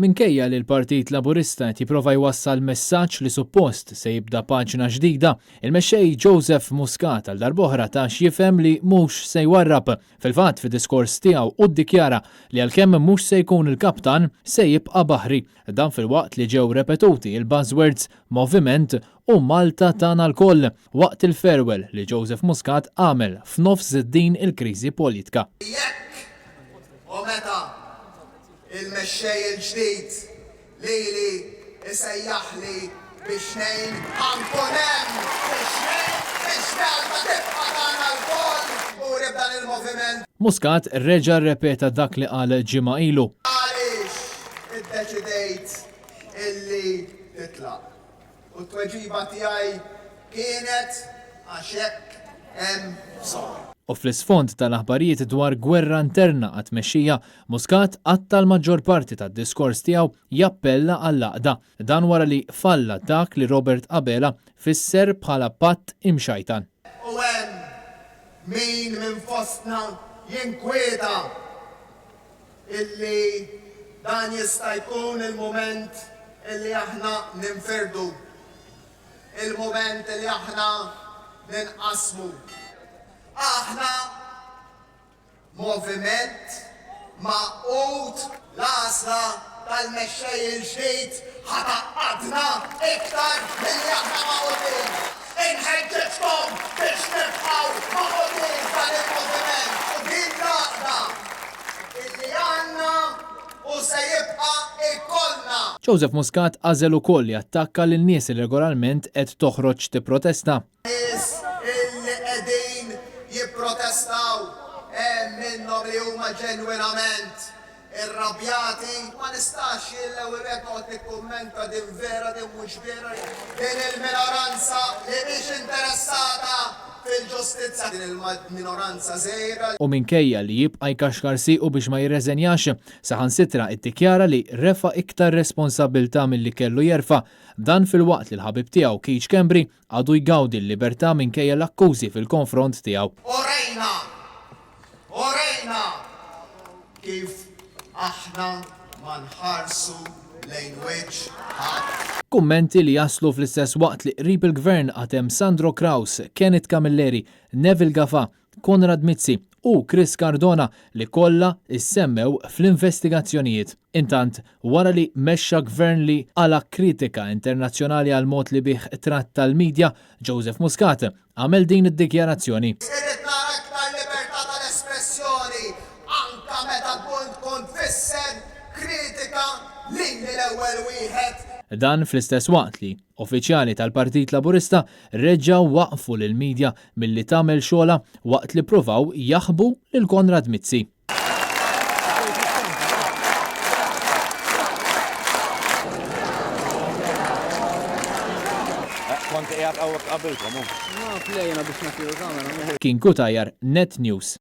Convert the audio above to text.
Minkejja li l-Partit Laburista qed jipprova jwassal messaġġ li suppost se jibda paġna ġdida, il-mexxej Joseph Muscat għal darb'oħra tax jifhem li mhux se jwarrab. Fil-fatt fid-diskors tiegħu ddikjara li għalkemm mhux se jkun il-kaptan se jibqa' baħri. Dan fil-waqt li ġew repetuti il-buzzwords moviment u Malta tagħna l-koll waqt il-farewell li Joseph Muscat għamel f'nofs din il-kriżi politika. U meta il-mexxej il-ġdid lili isejjaħli biex ngħin ankun hemm biex Malta tibqa' tagħna l-koll u nibda il-moviment. Muscat reġa' rrepeta dak li qal ġimgħa ilu. Għaliex iddeċidejt illi titlaq. U t-tweġiba tiegħi kienet għax hekk hemm bżonn. U fl-isfond tal-aħbarijiet dwar gwerra interna għat-tmexxija, Muscat għatta l-maġġor parti tad-diskors tiegħu jappella għall-għaqda. Dan wara li falla dak li Robert Abela fisser bħala patt imxajtan. U hemm min minn fostna jinkwieta illi dan jista' jkun il-mument illi aħna ninferdu, il-mument illi aħna ninqasmu. Aħna moviment maqut l-għażla tal-mexxej il-ġdid ħataqqadna iktar milli aħna maqudin. Inħeġġeġkom biex nibqgħu maqudin dan il-moviment u din l-għaqda illi għandna u se jibqa' ikollna. Joseph Muscat għażel ukoll li attakka lil nies li regolarment qed toħroġ tipprotesta. Nies illi qegħdin jipprotestaw hemm minnhom li huma ġenwinament irrabjati. Ma nistax jillew irek noqgħod nikkummenta din vera din mhux vera. Din il-minoranza li mhix interessata fil-ġustizzja, din il-minoranza żgħira. U minkejja li jibqa' jkaxkar siequ biex ma jirreżenjax, saħansitra ddikjara li refa' iktar responsabbiltà milli kellu jerfa'. Dan fil-waqt li l-ħabib tiegħu Keith Schembri għadu jgawdi l-libertà minkejja l-akkużi fil-konfront tiegħu. U rejna kif aħna ma nħarsu lejn wiċċ ħadd. Kummenti li jaslu fl-istess waqt li qrib il-gvern għatem Sandro Kraus, Kenneth Camilleri, Neville Gafa, Konrad Mizzi u Chris Cardona li kollha issemmew fl-investigazzjonijiet. Intant, wara li mexxa gvern li għala kritika internazzjonali għal mod li bih tratta l-medja, Joseph Muscat għamel din id-dikjarazzjoni. Irid nara aktar libertà tal-espressjoni anke meta tkun tfisser kritika lili l-ewwel wieħed. Dan fl-istess waqt li uffiċjali tal-Partit Laburista reġgħu waqfu lill-medja milli tagħmel xogħla waqt li pruvaw jaħbu lil Konrad Mizzi. Kien Kutajar, Net News.